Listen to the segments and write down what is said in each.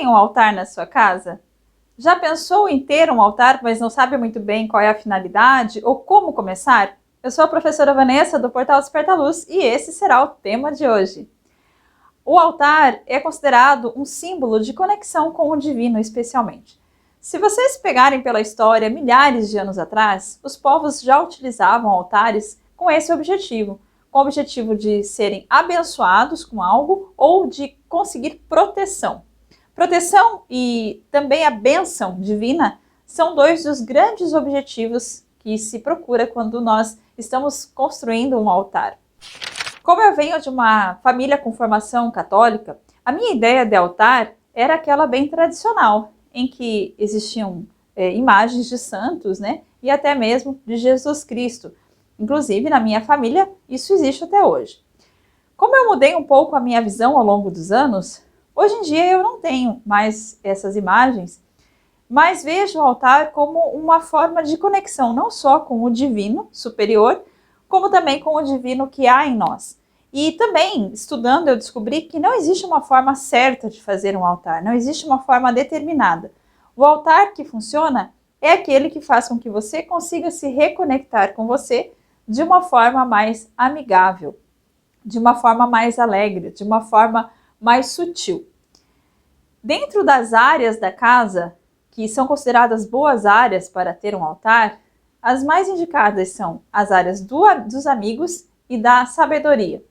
tem um altar na sua casa? Já pensou em ter um altar, mas não sabe muito bem qual é a finalidade ou como começar? Eu sou a professora Vanessa do Portal Desperta Luz e esse será o tema de hoje. O altar é considerado um símbolo de conexão com o divino, especialmente. Se vocês pegarem pela história, milhares de anos atrás, os povos já utilizavam altares com esse objetivo, com o objetivo de serem abençoados com algo ou de conseguir proteção. Proteção e também a bênção divina são dois dos grandes objetivos que se procura quando nós estamos construindo um altar. Como eu venho de uma família com formação católica, a minha ideia de altar era aquela bem tradicional, em que existiam imagens de santos, né, e até mesmo de Jesus Cristo. Inclusive, na minha família, isso existe até hoje. Como eu mudei um pouco a minha visão ao longo dos anos, hoje em dia eu não tenho mais essas imagens, mas vejo o altar como uma forma de conexão, não só com o divino superior, como também com o divino que há em nós. E também, estudando, eu descobri que não existe uma forma certa de fazer um altar, não existe uma forma determinada. O altar que funciona é aquele que faz com que você consiga se reconectar com você de uma forma mais amigável, de uma forma mais alegre, de uma forma mais sutil. Dentro das áreas da casa, que são consideradas boas áreas para ter um altar, as mais indicadas são as áreas dos amigos e da sabedoria.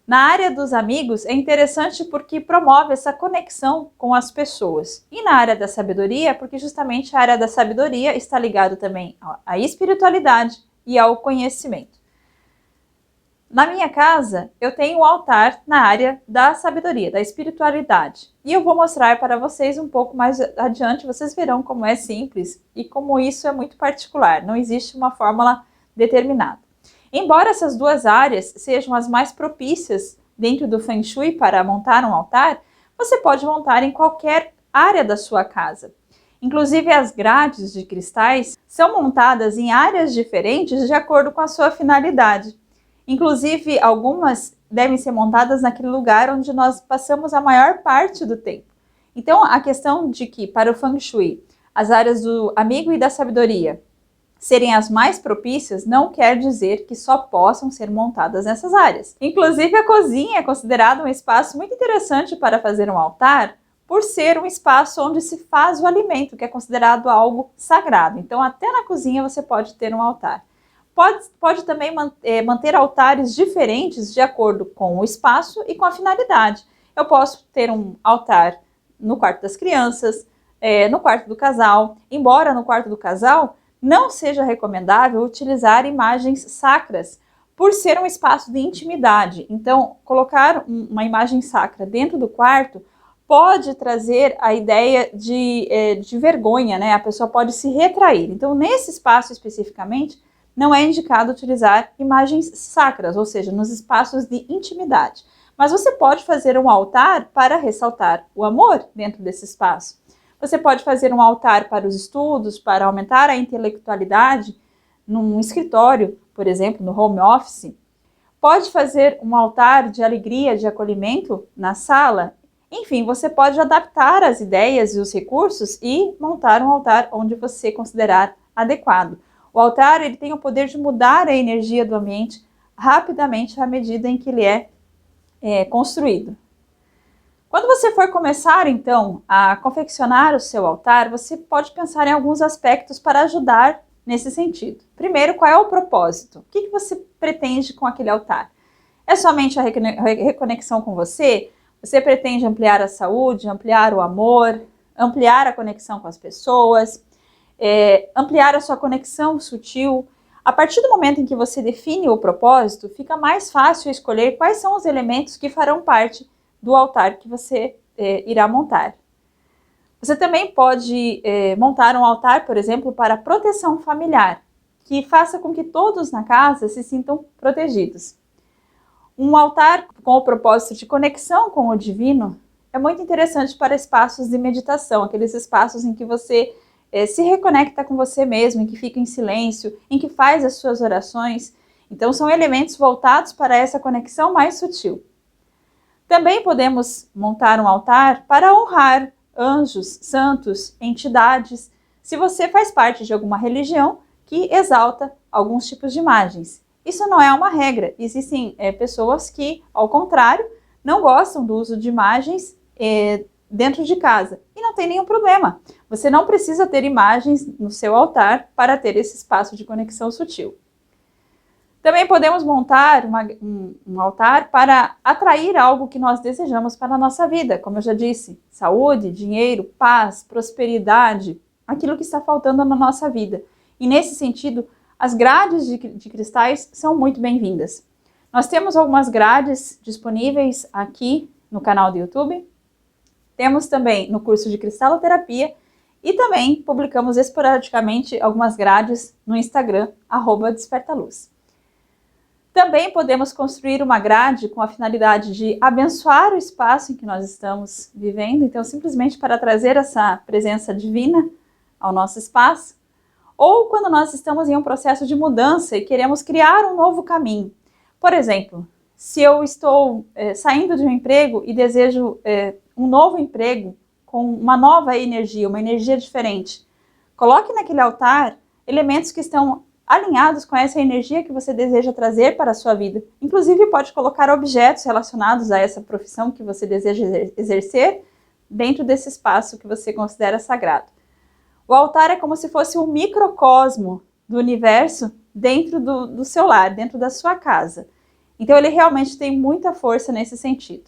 Na área dos amigos é interessante porque promove essa conexão com as pessoas. E na área da sabedoria, porque justamente a área da sabedoria está ligada também à espiritualidade e ao conhecimento. Na minha casa, eu tenho um altar na área da sabedoria, da espiritualidade. E eu vou mostrar para vocês um pouco mais adiante, vocês verão como é simples e como isso é muito particular. Não existe uma fórmula determinada. Embora essas duas áreas sejam as mais propícias dentro do Feng Shui para montar um altar, você pode montar em qualquer área da sua casa. Inclusive as grades de cristais são montadas em áreas diferentes de acordo com a sua finalidade. Inclusive, algumas devem ser montadas naquele lugar onde nós passamos a maior parte do tempo. Então, a questão de que, para o Feng Shui, as áreas do amigo e da sabedoria serem as mais propícias, não quer dizer que só possam ser montadas nessas áreas. Inclusive, a cozinha é considerada um espaço muito interessante para fazer um altar, por ser um espaço onde se faz o alimento, que é considerado algo sagrado. Então, até na cozinha você pode ter um altar. Pode também manter altares diferentes de acordo com o espaço e com a finalidade. Eu posso ter um altar no quarto das crianças, no quarto do casal, embora no quarto do casal não seja recomendável utilizar imagens sacras, por ser um espaço de intimidade. Então, colocar uma imagem sacra dentro do quarto pode trazer a ideia de vergonha, né? A pessoa pode se retrair. Então, nesse espaço especificamente, não é indicado utilizar imagens sacras, ou seja, nos espaços de intimidade. Mas você pode fazer um altar para ressaltar o amor dentro desse espaço. Você pode fazer um altar para os estudos, para aumentar a intelectualidade num escritório, por exemplo, no home office. Pode fazer um altar de alegria, de acolhimento na sala. Enfim, você pode adaptar as ideias e os recursos e montar um altar onde você considerar adequado. O altar ele tem o poder de mudar a energia do ambiente rapidamente à medida em que ele é construído. Quando você for começar, então, a confeccionar o seu altar, você pode pensar em alguns aspectos para ajudar nesse sentido. Primeiro, qual é o propósito? O que você pretende com aquele altar? É somente a reconexão com você? Você pretende ampliar a saúde, ampliar o amor, ampliar a conexão com as pessoas, ampliar a sua conexão sutil? A partir do momento em que você define o propósito, fica mais fácil escolher quais são os elementos que farão parte do altar que você irá montar. Você também pode montar um altar, por exemplo, para proteção familiar, que faça com que todos na casa se sintam protegidos. Um altar com o propósito de conexão com o divino é muito interessante para espaços de meditação, aqueles espaços em que você se reconecta com você mesmo, em que fica em silêncio, em que faz as suas orações. Então, são elementos voltados para essa conexão mais sutil. Também podemos montar um altar para honrar anjos, santos, entidades, se você faz parte de alguma religião que exalta alguns tipos de imagens. Isso não é uma regra, existem pessoas que, ao contrário, não gostam do uso de imagens dentro de casa, e não tem nenhum problema. Você não precisa ter imagens no seu altar para ter esse espaço de conexão sutil. Também podemos montar um altar para atrair algo que nós desejamos para a nossa vida, como eu já disse, saúde, dinheiro, paz, prosperidade, aquilo que está faltando na nossa vida. E nesse sentido, as grades de cristais são muito bem-vindas. Nós temos algumas grades disponíveis aqui no canal do YouTube, temos também no curso de cristaloterapia e também publicamos esporadicamente algumas grades no Instagram, @despertaluz. Também podemos construir uma grade com a finalidade de abençoar o espaço em que nós estamos vivendo, então simplesmente para trazer essa presença divina ao nosso espaço, ou quando nós estamos em um processo de mudança e queremos criar um novo caminho. Por exemplo, se eu estou saindo de um emprego e desejo um novo emprego com uma nova energia, uma energia diferente, coloque naquele altar elementos que estão alinhados com essa energia que você deseja trazer para a sua vida. Inclusive, pode colocar objetos relacionados a essa profissão que você deseja exercer dentro desse espaço que você considera sagrado. O altar é como se fosse um microcosmo do universo dentro do seu lar, dentro da sua casa. Então, ele realmente tem muita força nesse sentido.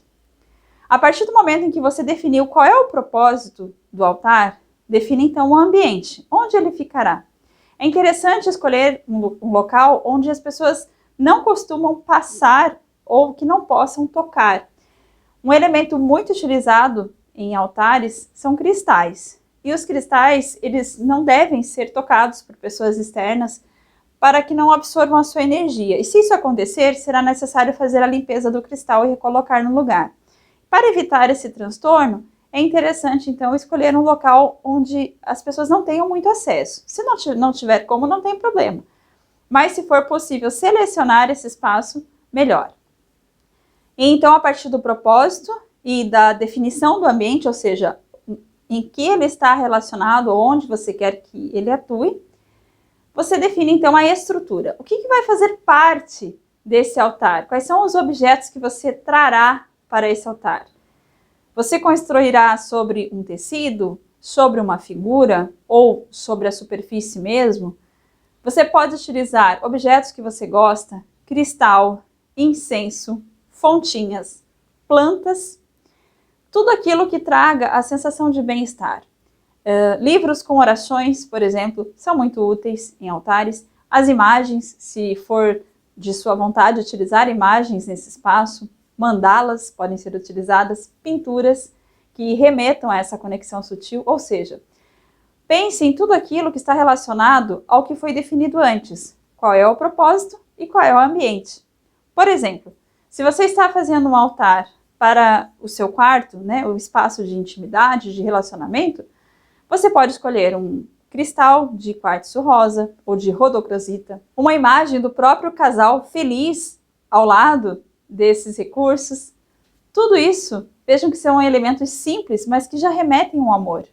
A partir do momento em que você definiu qual é o propósito do altar, define então o ambiente, onde ele ficará. É interessante escolher um local onde as pessoas não costumam passar ou que não possam tocar. Um elemento muito utilizado em altares são cristais. E os cristais, eles não devem ser tocados por pessoas externas para que não absorvam a sua energia. E se isso acontecer, será necessário fazer a limpeza do cristal e recolocar no lugar. Para evitar esse transtorno, é interessante, então, escolher um local onde as pessoas não tenham muito acesso. Se não tiver como, não tem problema. Mas, se for possível selecionar esse espaço, melhor. E, então, a partir do propósito e da definição do ambiente, ou seja, em que ele está relacionado, onde você quer que ele atue, você define, então, a estrutura. O que vai fazer parte desse altar? Quais são os objetos que você trará para esse altar? Você construirá sobre um tecido, sobre uma figura ou sobre a superfície mesmo? Você pode utilizar objetos que você gosta, cristal, incenso, fontinhas, plantas, tudo aquilo que traga a sensação de bem-estar. Livros com orações, por exemplo, são muito úteis em altares. As imagens, se for de sua vontade utilizar imagens nesse espaço, mandalas podem ser utilizadas, pinturas que remetam a essa conexão sutil, ou seja, pense em tudo aquilo que está relacionado ao que foi definido antes, qual é o propósito e qual é o ambiente. Por exemplo, se você está fazendo um altar para o seu quarto, né, o espaço de intimidade, de relacionamento, você pode escolher um cristal de quartzo rosa ou de rodocrosita, uma imagem do próprio casal feliz ao lado desses recursos. Tudo isso, vejam que são elementos simples, mas que já remetem ao amor.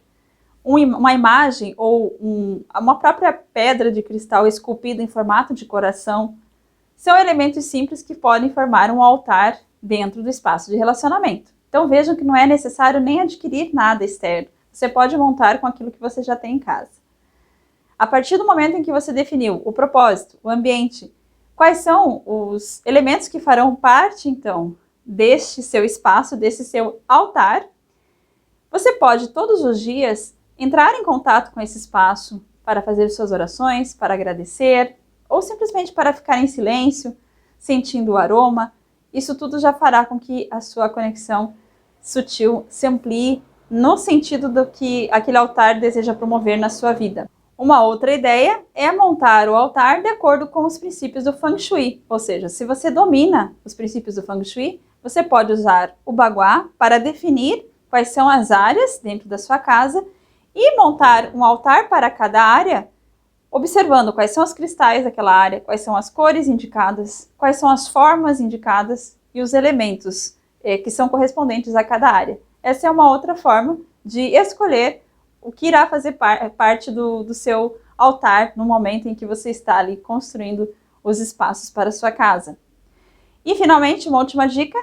Uma imagem ou uma própria pedra de cristal esculpida em formato de coração são elementos simples que podem formar um altar dentro do espaço de relacionamento. Então vejam que não é necessário nem adquirir nada externo. Você pode montar com aquilo que você já tem em casa. A partir do momento em que você definiu o propósito, o ambiente, quais são os elementos que farão parte, então, deste seu espaço, desse seu altar, você pode todos os dias entrar em contato com esse espaço para fazer suas orações, para agradecer, ou simplesmente para ficar em silêncio, sentindo o aroma. Isso tudo já fará com que a sua conexão sutil se amplie no sentido do que aquele altar deseja promover na sua vida. Uma outra ideia é montar o altar de acordo com os princípios do Feng Shui, ou seja, se você domina os princípios do Feng Shui, você pode usar o Bagua para definir quais são as áreas dentro da sua casa e montar um altar para cada área, observando quais são os cristais daquela área, quais são as cores indicadas, quais são as formas indicadas e os elementos que são correspondentes a cada área. Essa é uma outra forma de escolher o que irá fazer parte do seu altar no momento em que você está ali construindo os espaços para a sua casa. E finalmente, uma última dica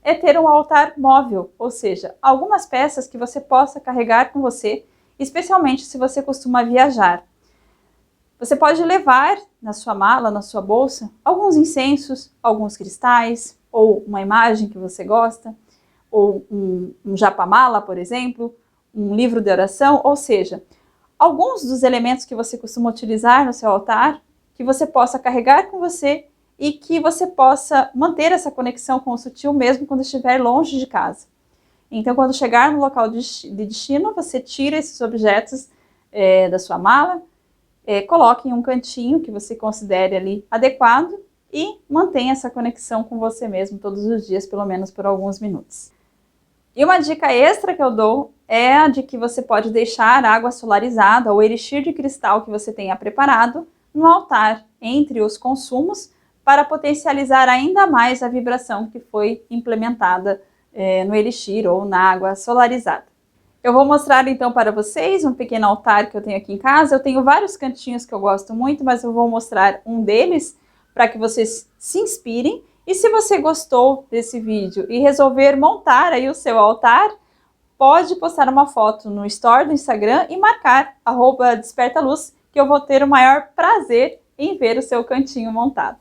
é ter um altar móvel, ou seja, algumas peças que você possa carregar com você, especialmente se você costuma viajar. Você pode levar na sua mala, na sua bolsa, alguns incensos, alguns cristais, ou uma imagem que você gosta, ou um japamala, por exemplo, um livro de oração, ou seja, alguns dos elementos que você costuma utilizar no seu altar, que você possa carregar com você e que você possa manter essa conexão com o sutil mesmo quando estiver longe de casa. Então, quando chegar no local de destino, você tira esses objetos da sua mala, coloque em um cantinho que você considere ali adequado e mantenha essa conexão com você mesmo todos os dias, pelo menos por alguns minutos. E uma dica extra que eu dou é a de que você pode deixar água solarizada ou elixir de cristal que você tenha preparado no altar, entre os consumos, para potencializar ainda mais a vibração que foi implementada no elixir ou na água solarizada. Eu vou mostrar então para vocês um pequeno altar que eu tenho aqui em casa. Eu tenho vários cantinhos que eu gosto muito, mas eu vou mostrar um deles para que vocês se inspirem. E se você gostou desse vídeo e resolver montar aí o seu altar, pode postar uma foto no story do Instagram e marcar @despertaluz, que eu vou ter o maior prazer em ver o seu cantinho montado.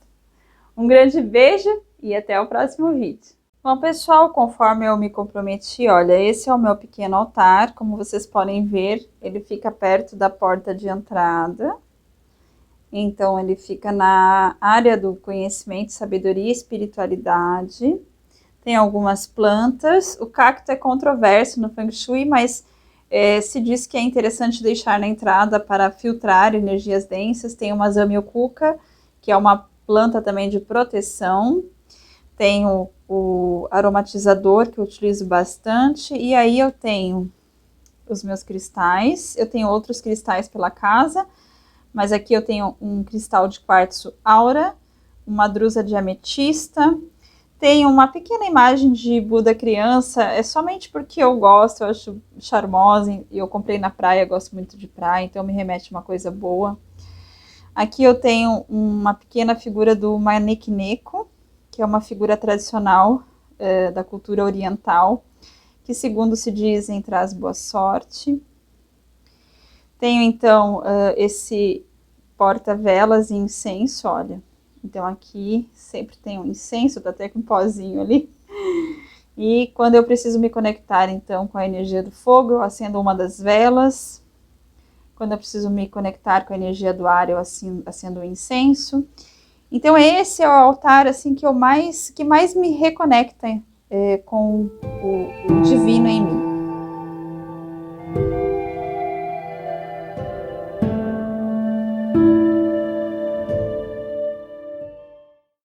Um grande beijo e até o próximo vídeo. Bom, pessoal, conforme eu me comprometi, olha, esse é o meu pequeno altar. Como vocês podem ver, ele fica perto da porta de entrada. Então, ele fica na área do conhecimento, sabedoria e espiritualidade. Tem algumas plantas. O cacto é controverso no Feng Shui, mas se diz que é interessante deixar na entrada para filtrar energias densas. Tem uma Zamioculca, que é uma planta também de proteção. Tenho o aromatizador, que eu utilizo bastante. E aí eu tenho os meus cristais. Eu tenho outros cristais pela casa. Mas aqui eu tenho um cristal de quartzo aura, uma drusa de ametista, tenho uma pequena imagem de Buda criança, é somente porque eu gosto, eu acho charmosa, e eu comprei na praia, gosto muito de praia, então me remete a uma coisa boa. Aqui eu tenho uma pequena figura do Manik Neko, que é uma figura tradicional da cultura oriental, que segundo se dizem traz boa sorte. Tenho, então, esse porta-velas e incenso, olha. Então, aqui sempre tem um incenso, tá até com um pozinho ali. E quando eu preciso me conectar, então, com a energia do fogo, eu acendo uma das velas. Quando eu preciso me conectar com a energia do ar, eu acendo o incenso. Então, esse é o altar, assim, que mais me reconecta com o divino em mim.